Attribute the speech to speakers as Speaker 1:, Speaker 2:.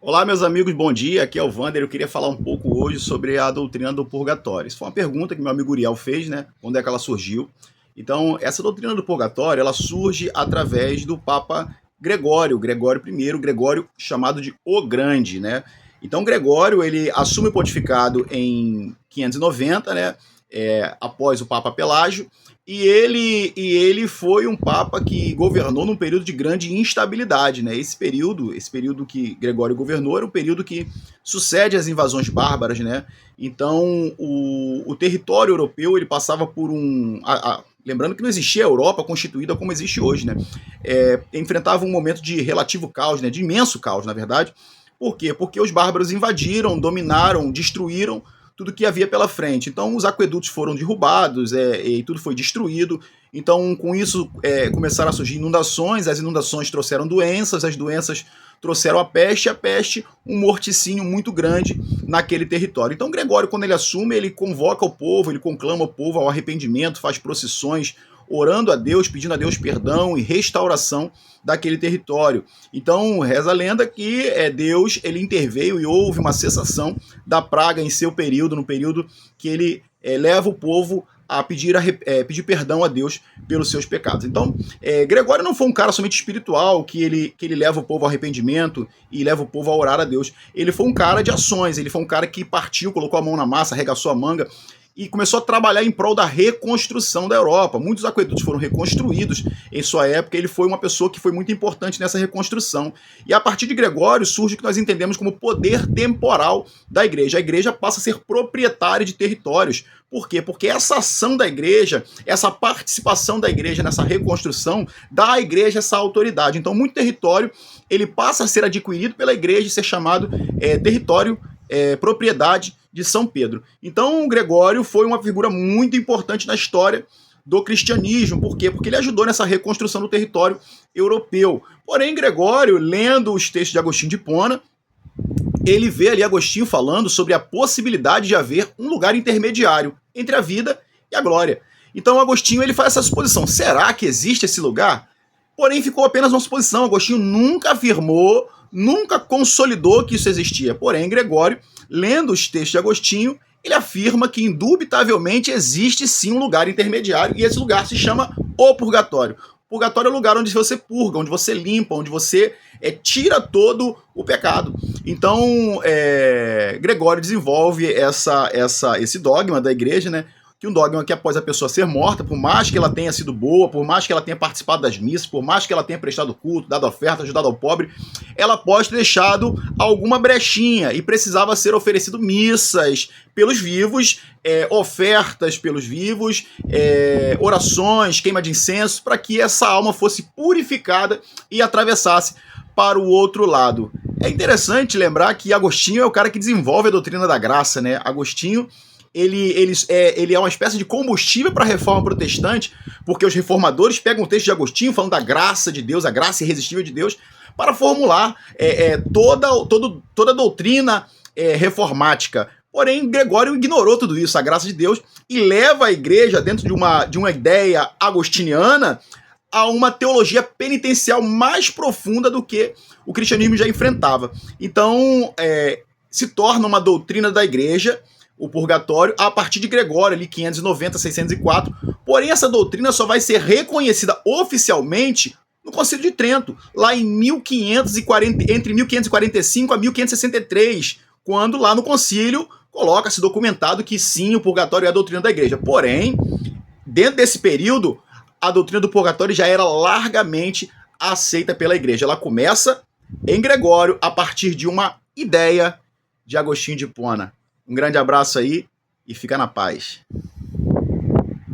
Speaker 1: Olá, meus amigos, bom dia. Aqui é o Vander. Eu queria falar um pouco hoje sobre a doutrina do purgatório. Isso foi uma pergunta que meu amigo Uriel fez, né? Quando é que ela surgiu? Então, essa doutrina do purgatório, ela surge através do Papa Gregório I, Gregório chamado de O Grande, né? Então, Gregório, ele assume o pontificado em 590, né? Após o Papa Pelágio, e ele foi um papa que governou num período de grande instabilidade, né? Esse período que Gregório governou era um período que sucede às invasões bárbaras, né? Então o território europeu ele passava por lembrando que não existia a Europa constituída como existe hoje, né? Enfrentava um momento de relativo caos, né? De imenso caos, na verdade. Por quê? Porque os bárbaros invadiram, dominaram, destruíram tudo que havia pela frente. Então, os aquedutos foram derrubados e tudo foi destruído. Então, com isso, começaram a surgir inundações. As inundações trouxeram doenças, as doenças trouxeram a peste, um morticínio muito grande naquele território. Então, Gregório, quando ele assume, ele convoca o povo, ele conclama o povo ao arrependimento, faz procissões, orando a Deus, pedindo a Deus perdão e restauração daquele território. Então, reza a lenda que Deus ele interveio e houve uma cessação da praga em seu período, no período que ele leva o povo a pedir perdão a Deus pelos seus pecados. Então, Gregório não foi um cara somente espiritual, que ele leva o povo ao arrependimento e leva o povo a orar a Deus. Ele foi um cara de ações, ele foi um cara que partiu, colocou a mão na massa, arregaçou a manga, e começou a trabalhar em prol da reconstrução da Europa. Muitos aquedutos foram reconstruídos em sua época. Ele foi uma pessoa que foi muito importante nessa reconstrução. E a partir de Gregório surge o que nós entendemos como poder temporal da igreja. A igreja passa a ser proprietária de territórios. Por quê? Porque essa ação da igreja, essa participação da igreja nessa reconstrução, dá à igreja essa autoridade. Então, muito território ele passa a ser adquirido pela igreja e ser chamado território, propriedade de São Pedro. Então, Gregório foi uma figura muito importante na história do cristianismo. Por quê? Porque ele ajudou nessa reconstrução do território europeu. Porém, Gregório, lendo os textos de Agostinho de Hipona, ele vê ali Agostinho falando sobre a possibilidade de haver um lugar intermediário entre a vida e a glória. Então, Agostinho ele faz essa suposição. Será que existe esse lugar? Porém, ficou apenas uma suposição. Agostinho nunca afirmou, nunca consolidou que isso existia. Porém, Gregório, lendo os textos de Agostinho, ele afirma que indubitavelmente existe sim um lugar intermediário e esse lugar se chama o purgatório. O purgatório é o lugar onde você purga, onde você limpa, onde você tira todo o pecado. Então, Gregório desenvolve esse dogma da igreja, né? Que um dogma que após a pessoa ser morta, por mais que ela tenha sido boa, por mais que ela tenha participado das missas, por mais que ela tenha prestado culto, dado oferta, ajudado ao pobre, ela pode ter deixado alguma brechinha e precisava ser oferecido missas pelos vivos, ofertas pelos vivos, orações, queima de incenso, para que essa alma fosse purificada e atravessasse para o outro lado. É interessante lembrar que Agostinho é o cara que desenvolve a doutrina da graça, né? Agostinho ele é uma espécie de combustível para a reforma protestante, porque os reformadores pegam o texto de Agostinho falando da graça de Deus, a graça irresistível de Deus, para formular toda a doutrina reformática. Porém, Gregório ignorou tudo isso, a graça de Deus, e leva a igreja dentro de uma ideia agostiniana a uma teologia penitencial mais profunda do que o cristianismo já enfrentava. Então, se torna uma doutrina da igreja o purgatório a partir de Gregório, ali 590, 604. Porém, essa doutrina só vai ser reconhecida oficialmente no Concílio de Trento, lá em 1540, entre 1545 a 1563, quando lá no concílio coloca-se documentado que sim, o purgatório é a doutrina da igreja. Porém, dentro desse período, a doutrina do purgatório já era largamente aceita pela igreja. Ela começa em Gregório a partir de uma ideia de Agostinho de Hipona. Um grande abraço aí e fica na paz.